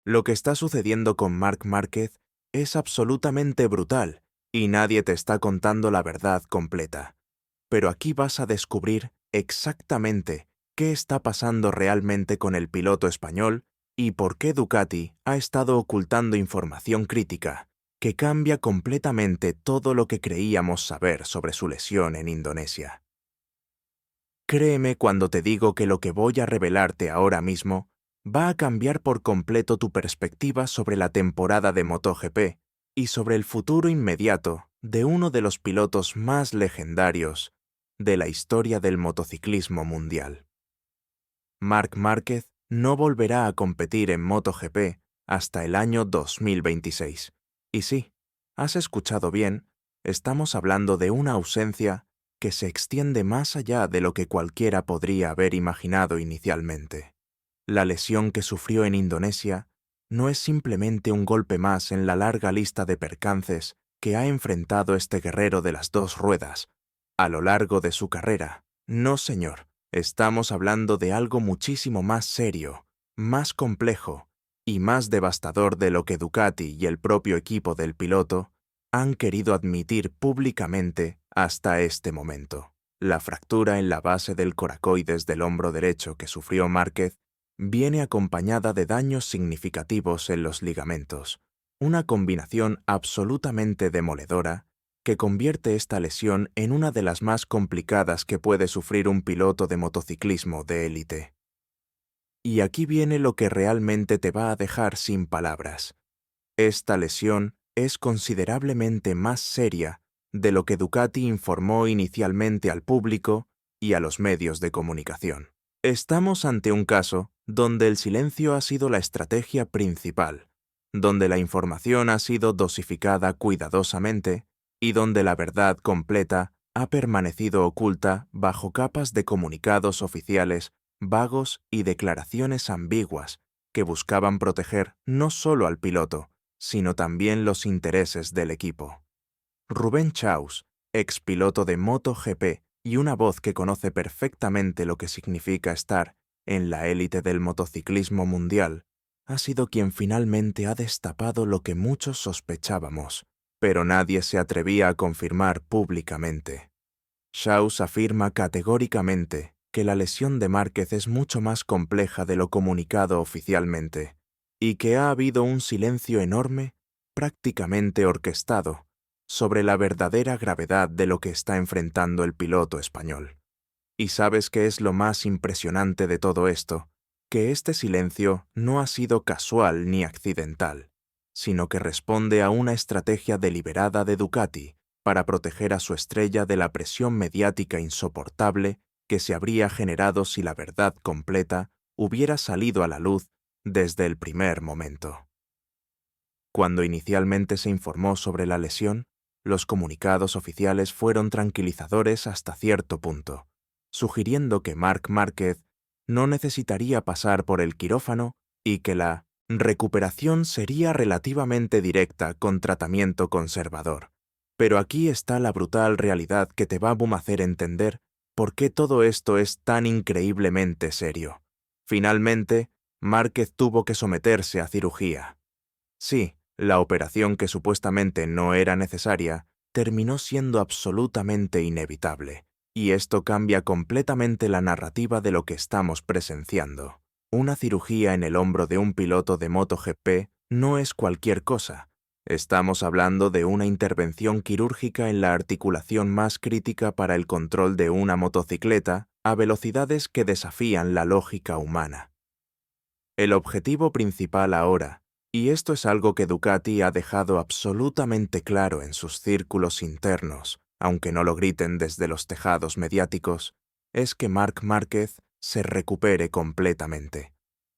Lo que está sucediendo con Marc Márquez es absolutamente brutal y nadie te está contando la verdad completa. Pero aquí vas a descubrir exactamente qué está pasando realmente con el piloto español y por qué Ducati ha estado ocultando información crítica que cambia completamente todo lo que creíamos saber sobre su lesión en Indonesia. Créeme cuando te digo que lo que voy a revelarte ahora mismo va a cambiar por completo tu perspectiva sobre la temporada de MotoGP y sobre el futuro inmediato de uno de los pilotos más legendarios de la historia del motociclismo mundial. Marc Márquez no volverá a competir en MotoGP hasta el año 2026. Y sí, has escuchado bien, estamos hablando de una ausencia que se extiende más allá de lo que cualquiera podría haber imaginado inicialmente. La lesión que sufrió en Indonesia no es simplemente un golpe más en la larga lista de percances que ha enfrentado este guerrero de las dos ruedas a lo largo de su carrera. No, señor, estamos hablando de algo muchísimo más serio, más complejo y más devastador de lo que Ducati y el propio equipo del piloto han querido admitir públicamente hasta este momento. La fractura en la base del coracoides del hombro derecho que sufrió Márquez viene acompañada de daños significativos en los ligamentos, una combinación absolutamente demoledora que convierte esta lesión en una de las más complicadas que puede sufrir un piloto de motociclismo de élite. Y aquí viene lo que realmente te va a dejar sin palabras. Esta lesión es considerablemente más seria de lo que Ducati informó inicialmente al público y a los medios de comunicación. Estamos ante un caso donde el silencio ha sido la estrategia principal, donde la información ha sido dosificada cuidadosamente y donde la verdad completa ha permanecido oculta bajo capas de comunicados oficiales vagos y declaraciones ambiguas que buscaban proteger no solo al piloto, sino también los intereses del equipo. Rubén Chaus, ex piloto de MotoGP y una voz que conoce perfectamente lo que significa estar en la élite del motociclismo mundial, ha sido quien finalmente ha destapado lo que muchos sospechábamos, pero nadie se atrevía a confirmar públicamente. Chaus afirma categóricamente que la lesión de Márquez es mucho más compleja de lo comunicado oficialmente, y que ha habido un silencio enorme, prácticamente orquestado, sobre la verdadera gravedad de lo que está enfrentando el piloto español. ¿Y sabes qué es lo más impresionante de todo esto? Que este silencio no ha sido casual ni accidental, sino que responde a una estrategia deliberada de Ducati para proteger a su estrella de la presión mediática insoportable que se habría generado si la verdad completa hubiera salido a la luz desde el primer momento. Cuando inicialmente se informó sobre la lesión, los comunicados oficiales fueron tranquilizadores hasta cierto punto, sugiriendo que Marc Márquez no necesitaría pasar por el quirófano y que la recuperación sería relativamente directa con tratamiento conservador. Pero aquí está la brutal realidad que te va a hacer entender por qué todo esto es tan increíblemente serio. Finalmente, Márquez tuvo que someterse a cirugía. Sí, la operación que supuestamente no era necesaria terminó siendo absolutamente inevitable, y esto cambia completamente la narrativa de lo que estamos presenciando. Una cirugía en el hombro de un piloto de MotoGP no es cualquier cosa. Estamos hablando de una intervención quirúrgica en la articulación más crítica para el control de una motocicleta a velocidades que desafían la lógica humana. El objetivo principal ahora, y esto es algo que Ducati ha dejado absolutamente claro en sus círculos internos, aunque no lo griten desde los tejados mediáticos, es que Marc Márquez se recupere completamente,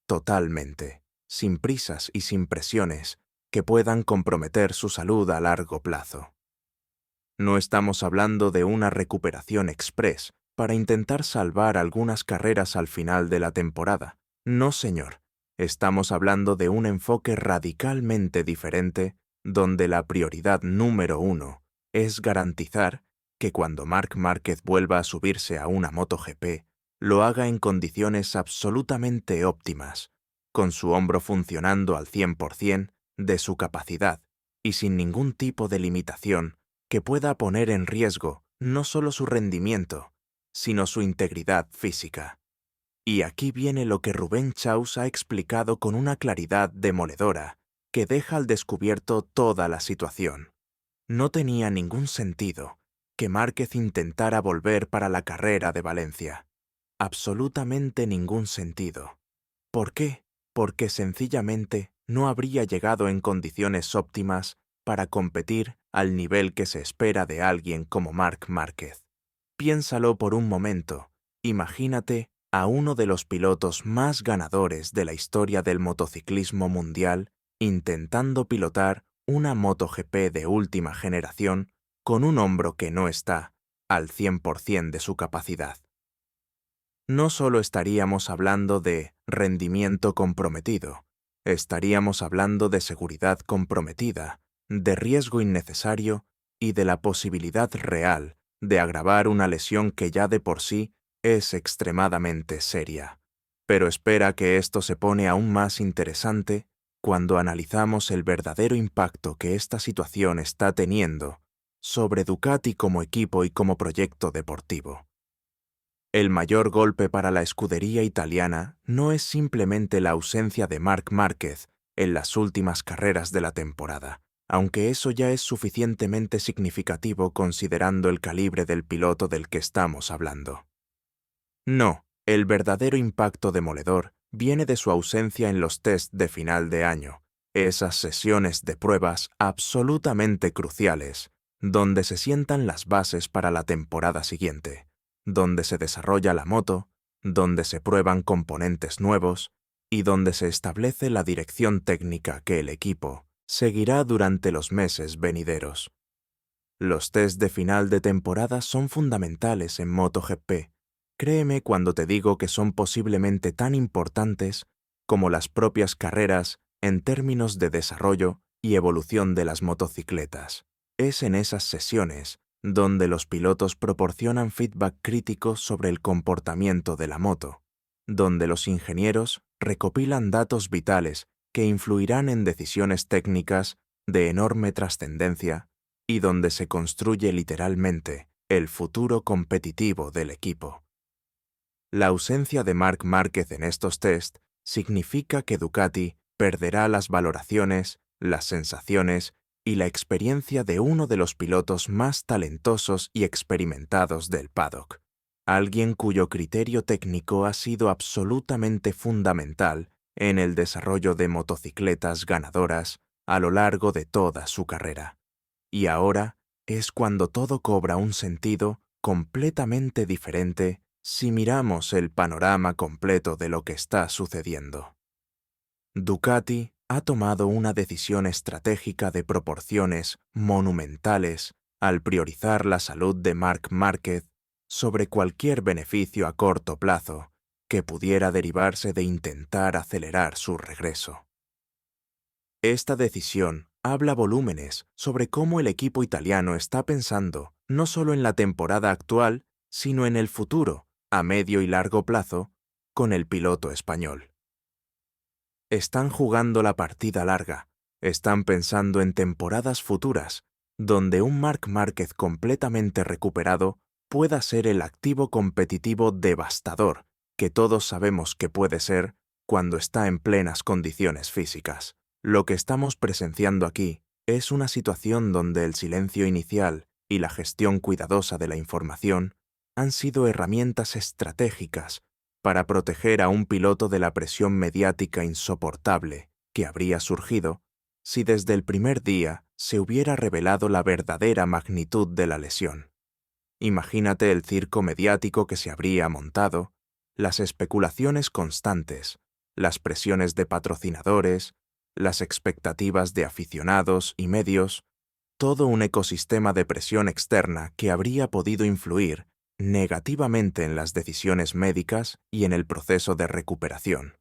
totalmente, sin prisas y sin presiones que puedan comprometer su salud a largo plazo. No estamos hablando de una recuperación express para intentar salvar algunas carreras al final de la temporada. No, señor. Estamos hablando de un enfoque radicalmente diferente, donde la prioridad número uno es garantizar que cuando Marc Márquez vuelva a subirse a una MotoGP, lo haga en condiciones absolutamente óptimas, con su hombro funcionando al 100% de su capacidad y sin ningún tipo de limitación que pueda poner en riesgo no solo su rendimiento, sino su integridad física. Y aquí viene lo que Rubén Chaus ha explicado con una claridad demoledora que deja al descubierto toda la situación. No tenía ningún sentido que Márquez intentara volver para la carrera de Valencia. Absolutamente ningún sentido. ¿Por qué? Porque sencillamente no habría llegado en condiciones óptimas para competir al nivel que se espera de alguien como Marc Márquez. Piénsalo por un momento. Imagínate a uno de los pilotos más ganadores de la historia del motociclismo mundial intentando pilotar una MotoGP de última generación con un hombro que no está al 100% de su capacidad. No solo estaríamos hablando de rendimiento comprometido, estaríamos hablando de seguridad comprometida, de riesgo innecesario y de la posibilidad real de agravar una lesión que ya de por sí es extremadamente seria. Pero espera que esto se pone aún más interesante cuando analizamos el verdadero impacto que esta situación está teniendo sobre Ducati como equipo y como proyecto deportivo. El mayor golpe para la escudería italiana no es simplemente la ausencia de Marc Márquez en las últimas carreras de la temporada, aunque eso ya es suficientemente significativo considerando el calibre del piloto del que estamos hablando. No, el verdadero impacto demoledor viene de su ausencia en los test de final de año, esas sesiones de pruebas absolutamente cruciales, donde se sientan las bases para la temporada siguiente, donde se desarrolla la moto, donde se prueban componentes nuevos y donde se establece la dirección técnica que el equipo seguirá durante los meses venideros. Los test de final de temporada son fundamentales en MotoGP. Créeme cuando te digo que son posiblemente tan importantes como las propias carreras en términos de desarrollo y evolución de las motocicletas. Es en esas sesiones donde los pilotos proporcionan feedback crítico sobre el comportamiento de la moto, donde los ingenieros recopilan datos vitales que influirán en decisiones técnicas de enorme trascendencia y donde se construye literalmente el futuro competitivo del equipo. La ausencia de Marc Márquez en estos test significa que Ducati perderá las valoraciones, las sensaciones y la experiencia de uno de los pilotos más talentosos y experimentados del paddock, alguien cuyo criterio técnico ha sido absolutamente fundamental en el desarrollo de motocicletas ganadoras a lo largo de toda su carrera. Y ahora es cuando todo cobra un sentido completamente diferente si miramos el panorama completo de lo que está sucediendo. Ducati ha tomado una decisión estratégica de proporciones monumentales al priorizar la salud de Marc Márquez sobre cualquier beneficio a corto plazo que pudiera derivarse de intentar acelerar su regreso. Esta decisión habla volúmenes sobre cómo el equipo italiano está pensando no solo en la temporada actual, sino en el futuro, a medio y largo plazo, con el piloto español. Están jugando la partida larga, están pensando en temporadas futuras, donde un Marc Márquez completamente recuperado pueda ser el activo competitivo devastador que todos sabemos que puede ser cuando está en plenas condiciones físicas. Lo que estamos presenciando aquí es una situación donde el silencio inicial y la gestión cuidadosa de la información han sido herramientas estratégicas para proteger a un piloto de la presión mediática insoportable que habría surgido si desde el primer día se hubiera revelado la verdadera magnitud de la lesión. Imagínate el circo mediático que se habría montado, las especulaciones constantes, las presiones de patrocinadores, las expectativas de aficionados y medios, todo un ecosistema de presión externa que habría podido influir negativamente en las decisiones médicas y en el proceso de recuperación.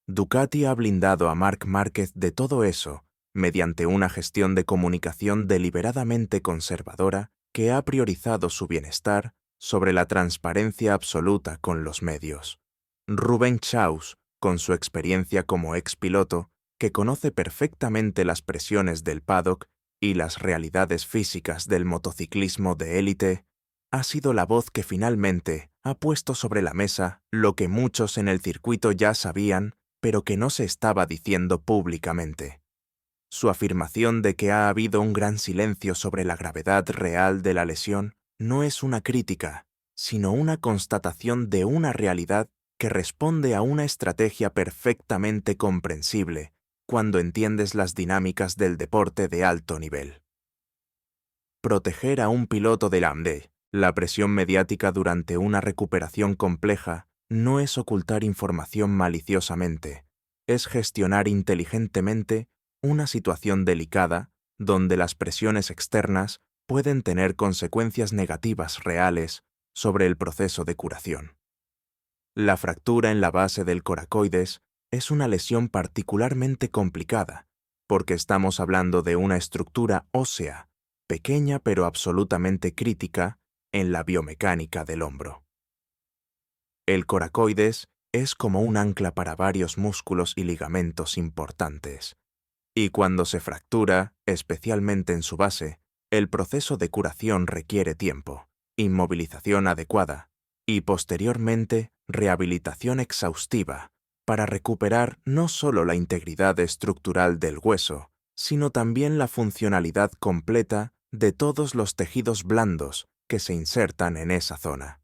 Ducati ha blindado a Marc Márquez de todo eso mediante una gestión de comunicación deliberadamente conservadora que ha priorizado su bienestar sobre la transparencia absoluta con los medios. Rubén Chaus, con su experiencia como expiloto, que conoce perfectamente las presiones del paddock y las realidades físicas del motociclismo de élite, ha sido la voz que finalmente ha puesto sobre la mesa lo que muchos en el circuito ya sabían, pero que no se estaba diciendo públicamente. Su afirmación de que ha habido un gran silencio sobre la gravedad real de la lesión no es una crítica, sino una constatación de una realidad que responde a una estrategia perfectamente comprensible cuando entiendes las dinámicas del deporte de alto nivel. Proteger a un piloto del AMD, la presión mediática durante una recuperación compleja, no es ocultar información maliciosamente, es gestionar inteligentemente una situación delicada donde las presiones externas pueden tener consecuencias negativas reales sobre el proceso de curación. La fractura en la base del coracoides es una lesión particularmente complicada, porque estamos hablando de una estructura ósea, pequeña pero absolutamente crítica en la biomecánica del hombro. El coracoides es como un ancla para varios músculos y ligamentos importantes, y cuando se fractura, especialmente en su base, el proceso de curación requiere tiempo, inmovilización adecuada y posteriormente rehabilitación exhaustiva para recuperar no solo la integridad estructural del hueso, sino también la funcionalidad completa de todos los tejidos blandos que se insertan en esa zona.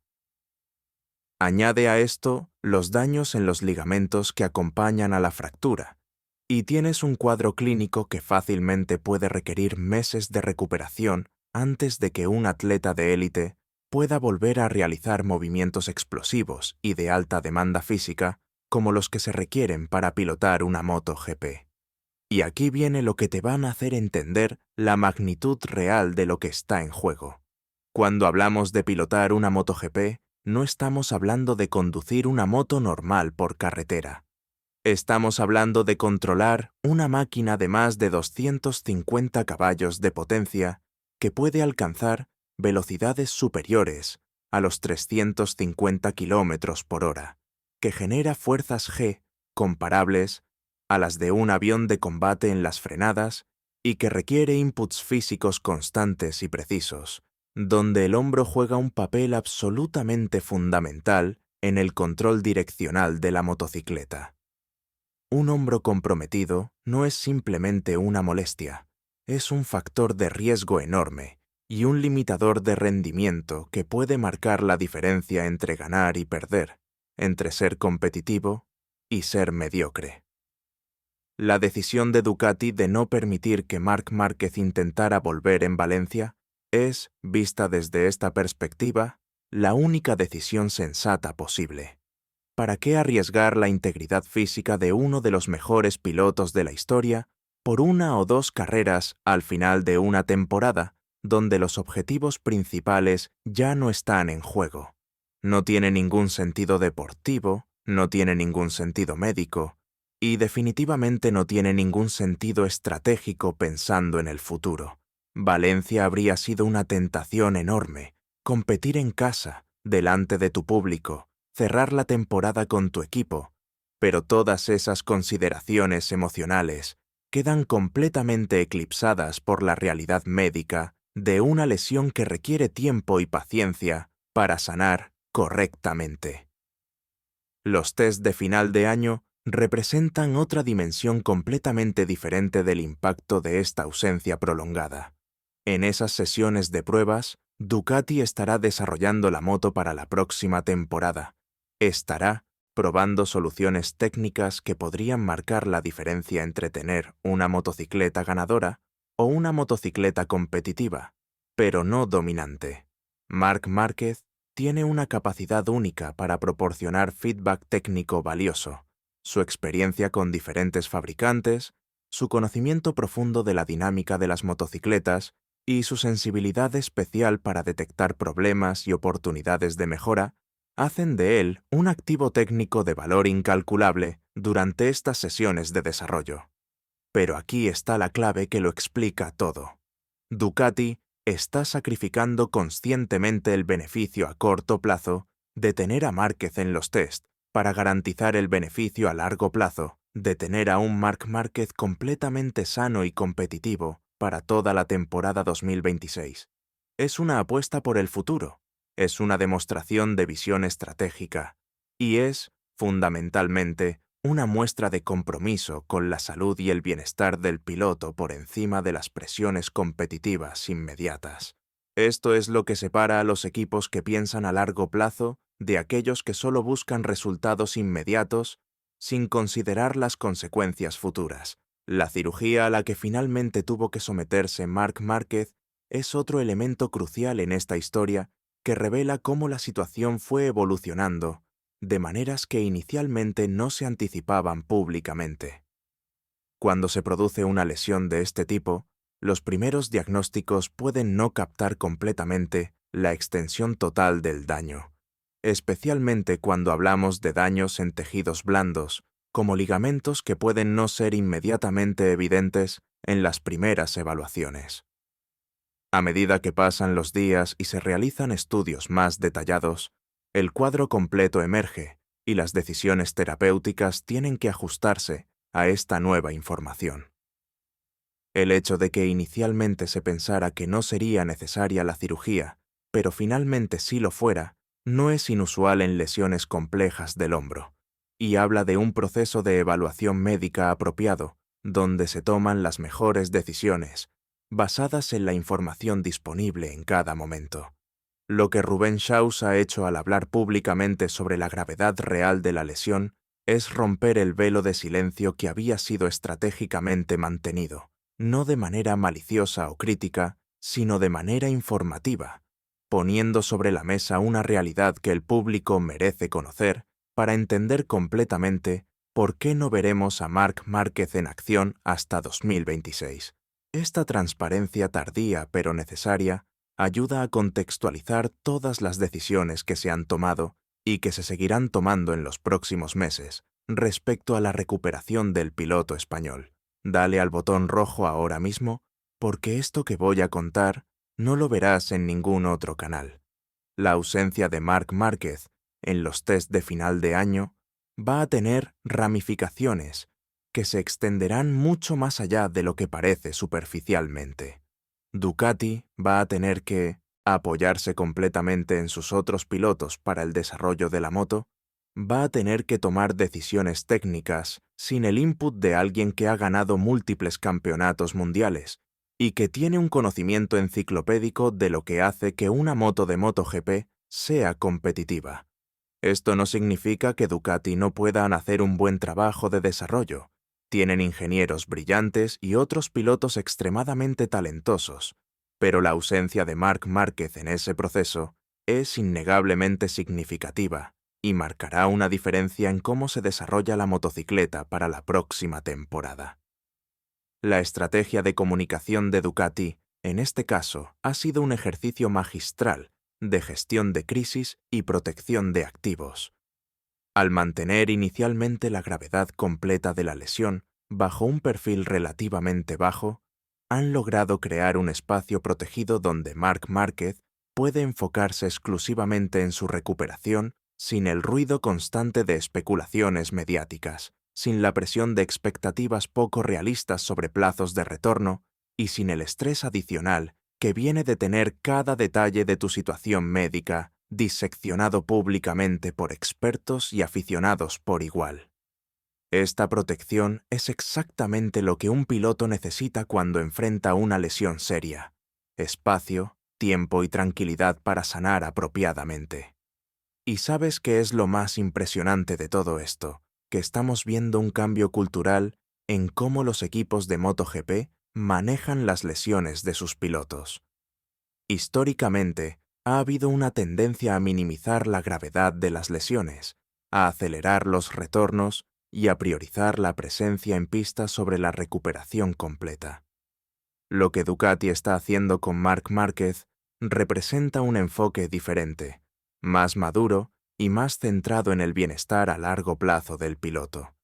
Añade a esto los daños en los ligamentos que acompañan a la fractura, y tienes un cuadro clínico que fácilmente puede requerir meses de recuperación antes de que un atleta de élite pueda volver a realizar movimientos explosivos y de alta demanda física como los que se requieren para pilotar una moto GP. Y aquí viene lo que te van a hacer entender la magnitud real de lo que está en juego. Cuando hablamos de pilotar una MotoGP, no estamos hablando de conducir una moto normal por carretera. Estamos hablando de controlar una máquina de más de 250 caballos de potencia que puede alcanzar velocidades superiores a los 350 km por hora, que genera fuerzas G comparables a las de un avión de combate en las frenadas y que requiere inputs físicos constantes y precisos, donde el hombro juega un papel absolutamente fundamental en el control direccional de la motocicleta. Un hombro comprometido no es simplemente una molestia, es un factor de riesgo enorme y un limitador de rendimiento que puede marcar la diferencia entre ganar y perder, entre ser competitivo y ser mediocre. La decisión de Ducati de no permitir que Marc Márquez intentara volver en Valencia es, vista desde esta perspectiva, la única decisión sensata posible. ¿Para qué arriesgar la integridad física de uno de los mejores pilotos de la historia por una o dos carreras al final de una temporada, donde los objetivos principales ya no están en juego? No tiene ningún sentido deportivo, no tiene ningún sentido médico, y definitivamente no tiene ningún sentido estratégico pensando en el futuro. Valencia habría sido una tentación enorme, competir en casa, delante de tu público, cerrar la temporada con tu equipo, pero todas esas consideraciones emocionales quedan completamente eclipsadas por la realidad médica de una lesión que requiere tiempo y paciencia para sanar correctamente. Los test de final de año representan otra dimensión completamente diferente del impacto de esta ausencia prolongada. En esas sesiones de pruebas, Ducati estará desarrollando la moto para la próxima temporada. Estará probando soluciones técnicas que podrían marcar la diferencia entre tener una motocicleta ganadora o una motocicleta competitiva, pero no dominante. Marc Márquez tiene una capacidad única para proporcionar feedback técnico valioso. Su experiencia con diferentes fabricantes, su conocimiento profundo de la dinámica de las motocicletas y su sensibilidad especial para detectar problemas y oportunidades de mejora hacen de él un activo técnico de valor incalculable durante estas sesiones de desarrollo. Pero aquí está la clave que lo explica todo. Ducati está sacrificando conscientemente el beneficio a corto plazo de tener a Márquez en los test para garantizar el beneficio a largo plazo de tener a un Marc Márquez completamente sano y competitivo para toda la temporada 2026. Es una apuesta por el futuro, es una demostración de visión estratégica y es, fundamentalmente, una muestra de compromiso con la salud y el bienestar del piloto por encima de las presiones competitivas inmediatas. Esto es lo que separa a los equipos que piensan a largo plazo de aquellos que solo buscan resultados inmediatos sin considerar las consecuencias futuras. La cirugía a la que finalmente tuvo que someterse Marc Márquez es otro elemento crucial en esta historia que revela cómo la situación fue evolucionando de maneras que inicialmente no se anticipaban públicamente. Cuando se produce una lesión de este tipo, los primeros diagnósticos pueden no captar completamente la extensión total del daño, especialmente cuando hablamos de daños en tejidos blandos, como ligamentos que pueden no ser inmediatamente evidentes en las primeras evaluaciones. A medida que pasan los días y se realizan estudios más detallados, el cuadro completo emerge y las decisiones terapéuticas tienen que ajustarse a esta nueva información. El hecho de que inicialmente se pensara que no sería necesaria la cirugía, pero finalmente sí lo fuera, no es inusual en lesiones complejas del hombro, y habla de un proceso de evaluación médica apropiado, donde se toman las mejores decisiones, basadas en la información disponible en cada momento. Lo que Ruben Schaus ha hecho al hablar públicamente sobre la gravedad real de la lesión es romper el velo de silencio que había sido estratégicamente mantenido, no de manera maliciosa o crítica, sino de manera informativa, poniendo sobre la mesa una realidad que el público merece conocer para entender completamente por qué no veremos a Marc Márquez en acción hasta 2026. Esta transparencia tardía pero necesaria ayuda a contextualizar todas las decisiones que se han tomado y que se seguirán tomando en los próximos meses respecto a la recuperación del piloto español. Dale al botón rojo ahora mismo, porque esto que voy a contar no lo verás en ningún otro canal. La ausencia de Marc Márquez en los test de final de año va a tener ramificaciones que se extenderán mucho más allá de lo que parece superficialmente. Ducati va a tener que apoyarse completamente en sus otros pilotos para el desarrollo de la moto, va a tener que tomar decisiones técnicas sin el input de alguien que ha ganado múltiples campeonatos mundiales y que tiene un conocimiento enciclopédico de lo que hace que una moto de MotoGP sea competitiva. Esto no significa que Ducati no puedan hacer un buen trabajo de desarrollo. Tienen ingenieros brillantes y otros pilotos extremadamente talentosos, pero la ausencia de Marc Márquez en ese proceso es innegablemente significativa y marcará una diferencia en cómo se desarrolla la motocicleta para la próxima temporada. La estrategia de comunicación de Ducati, en este caso, ha sido un ejercicio magistral de gestión de crisis y protección de activos. Al mantener inicialmente la gravedad completa de la lesión bajo un perfil relativamente bajo, han logrado crear un espacio protegido donde Marc Márquez puede enfocarse exclusivamente en su recuperación sin el ruido constante de especulaciones mediáticas, sin la presión de expectativas poco realistas sobre plazos de retorno y sin el estrés adicional que viene de tener cada detalle de tu situación médica diseccionado públicamente por expertos y aficionados por igual. Esta protección es exactamente lo que un piloto necesita cuando enfrenta una lesión seria: espacio, tiempo y tranquilidad para sanar apropiadamente. ¿Y sabes qué es lo más impresionante de todo esto? Que estamos viendo un cambio cultural en cómo los equipos de MotoGP manejan las lesiones de sus pilotos. Históricamente, ha habido una tendencia a minimizar la gravedad de las lesiones, a acelerar los retornos y a priorizar la presencia en pista sobre la recuperación completa. Lo que Ducati está haciendo con Marc Márquez representa un enfoque diferente, más maduro y más centrado en el bienestar a largo plazo del piloto.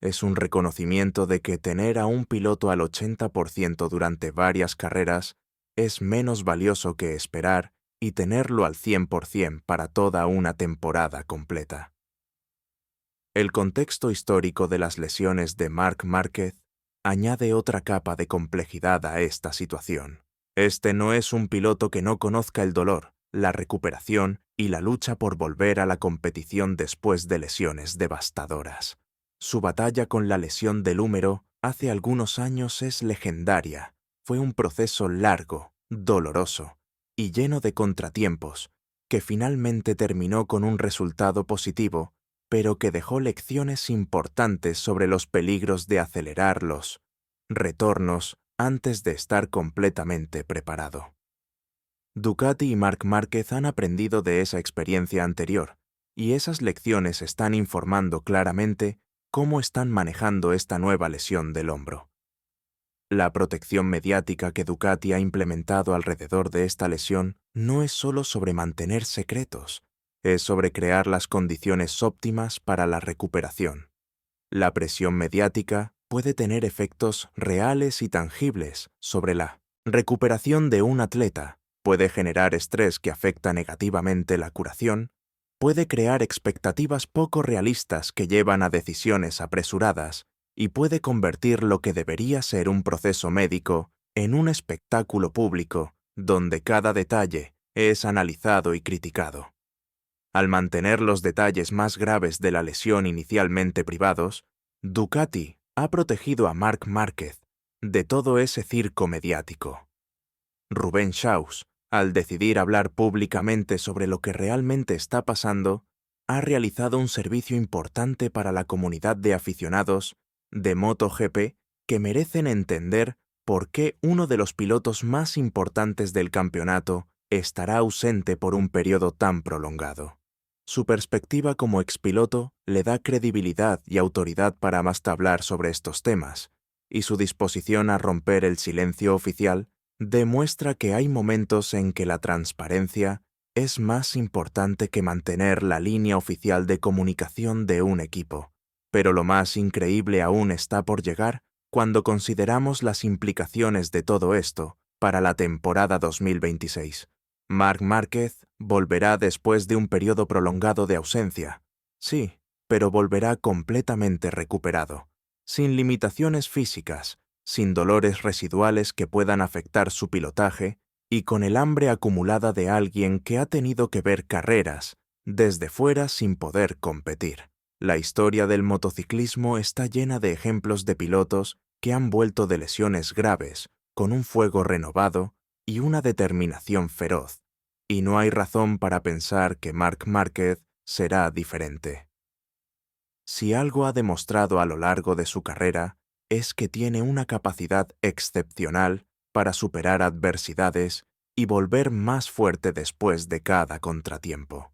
Es un reconocimiento de que tener a un piloto al 80% durante varias carreras es menos valioso que esperar y tenerlo al 100% para toda una temporada completa. El contexto histórico de las lesiones de Marc Márquez añade otra capa de complejidad a esta situación. Este no es un piloto que no conozca el dolor, la recuperación y la lucha por volver a la competición después de lesiones devastadoras. Su batalla con la lesión del húmero hace algunos años es legendaria. Fue un proceso largo, doloroso y lleno de contratiempos, que finalmente terminó con un resultado positivo, pero que dejó lecciones importantes sobre los peligros de acelerar los retornos antes de estar completamente preparado. Ducati y Marc Márquez han aprendido de esa experiencia anterior, y esas lecciones están informando claramente cómo están manejando esta nueva lesión del hombro. La protección mediática que Ducati ha implementado alrededor de esta lesión no es solo sobre mantener secretos, es sobre crear las condiciones óptimas para la recuperación. La presión mediática puede tener efectos reales y tangibles sobre la recuperación de un atleta, puede generar estrés que afecta negativamente la curación, puede crear expectativas poco realistas que llevan a decisiones apresuradas y puede convertir lo que debería ser un proceso médico en un espectáculo público donde cada detalle es analizado y criticado. Al mantener los detalles más graves de la lesión inicialmente privados, Ducati ha protegido a Marc Márquez de todo ese circo mediático. Rubén Schaus, al decidir hablar públicamente sobre lo que realmente está pasando, ha realizado un servicio importante para la comunidad de aficionados de MotoGP que merecen entender por qué uno de los pilotos más importantes del campeonato estará ausente por un periodo tan prolongado. Su perspectiva como expiloto le da credibilidad y autoridad para más hablar sobre estos temas, y su disposición a romper el silencio oficial demuestra que hay momentos en que la transparencia es más importante que mantener la línea oficial de comunicación de un equipo. Pero lo más increíble aún está por llegar cuando consideramos las implicaciones de todo esto para la temporada 2026. Marc Márquez volverá después de un periodo prolongado de ausencia. Sí, pero volverá completamente recuperado, sin limitaciones físicas, sin dolores residuales que puedan afectar su pilotaje y con el hambre acumulada de alguien que ha tenido que ver carreras desde fuera sin poder competir. La historia del motociclismo está llena de ejemplos de pilotos que han vuelto de lesiones graves, con un fuego renovado y una determinación feroz, y no hay razón para pensar que Marc Márquez será diferente. Si algo ha demostrado a lo largo de su carrera, es que tiene una capacidad excepcional para superar adversidades y volver más fuerte después de cada contratiempo.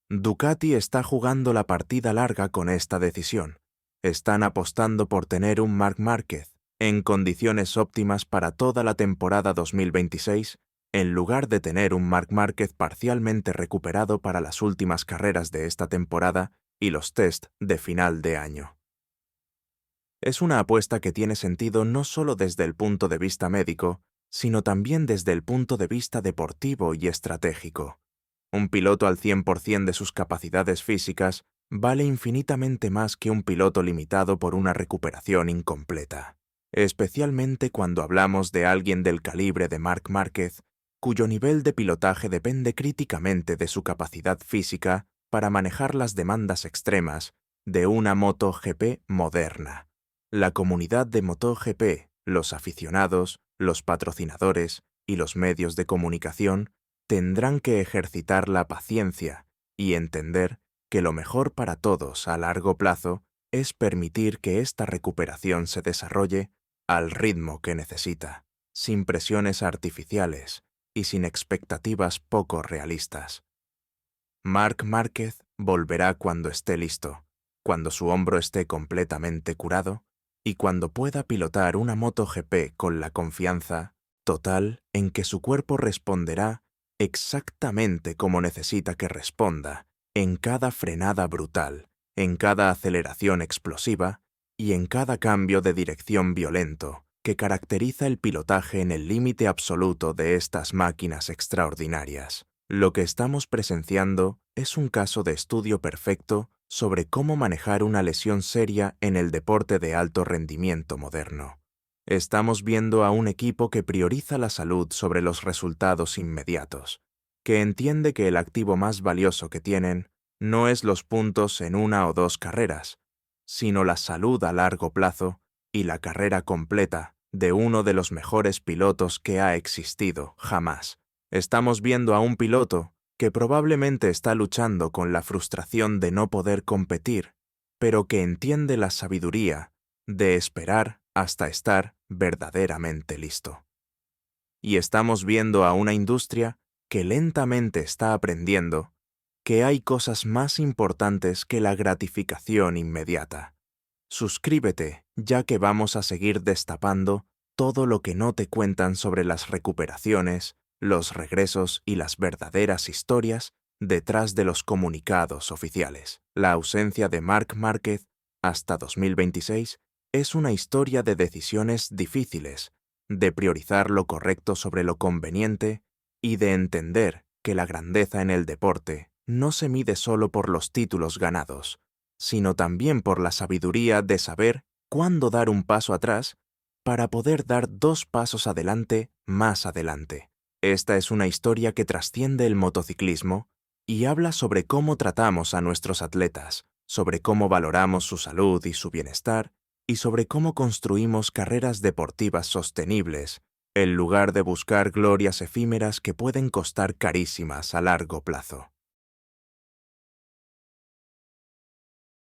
Ducati está jugando la partida larga con esta decisión. Están apostando por tener un Marc Márquez en condiciones óptimas para toda la temporada 2026, en lugar de tener un Marc Márquez parcialmente recuperado para las últimas carreras de esta temporada y los test de final de año. Es una apuesta que tiene sentido no solo desde el punto de vista médico, sino también desde el punto de vista deportivo y estratégico. Un piloto al 100% de sus capacidades físicas vale infinitamente más que un piloto limitado por una recuperación incompleta, especialmente cuando hablamos de alguien del calibre de Marc Márquez, cuyo nivel de pilotaje depende críticamente de su capacidad física para manejar las demandas extremas de una MotoGP moderna. La comunidad de MotoGP, los aficionados, los patrocinadores y los medios de comunicación tendrán que ejercitar la paciencia y entender que lo mejor para todos a largo plazo es permitir que esta recuperación se desarrolle al ritmo que necesita, sin presiones artificiales y sin expectativas poco realistas. Marc Márquez volverá cuando esté listo, cuando su hombro esté completamente curado y cuando pueda pilotar una MotoGP con la confianza total en que su cuerpo responderá exactamente como necesita que responda, en cada frenada brutal, en cada aceleración explosiva y en cada cambio de dirección violento que caracteriza el pilotaje en el límite absoluto de estas máquinas extraordinarias. Lo que estamos presenciando es un caso de estudio perfecto sobre cómo manejar una lesión seria en el deporte de alto rendimiento moderno. Estamos viendo a un equipo que prioriza la salud sobre los resultados inmediatos, que entiende que el activo más valioso que tienen no es los puntos en una o dos carreras, sino la salud a largo plazo y la carrera completa de uno de los mejores pilotos que ha existido jamás. Estamos viendo a un piloto que probablemente está luchando con la frustración de no poder competir, pero que entiende la sabiduría de esperar hasta estar verdaderamente listo. Y estamos viendo a una industria que lentamente está aprendiendo que hay cosas más importantes que la gratificación inmediata. Suscríbete, ya que vamos a seguir destapando todo lo que no te cuentan sobre las recuperaciones, los regresos y las verdaderas historias detrás de los comunicados oficiales. La ausencia de Marc Márquez hasta 2026 es una historia de decisiones difíciles, de priorizar lo correcto sobre lo conveniente y de entender que la grandeza en el deporte no se mide solo por los títulos ganados, sino también por la sabiduría de saber cuándo dar un paso atrás para poder dar 2 pasos adelante más adelante. Esta es una historia que trasciende el motociclismo y habla sobre cómo tratamos a nuestros atletas, sobre cómo valoramos su salud y su bienestar, y sobre cómo construimos carreras deportivas sostenibles, en lugar de buscar glorias efímeras que pueden costar carísimas a largo plazo.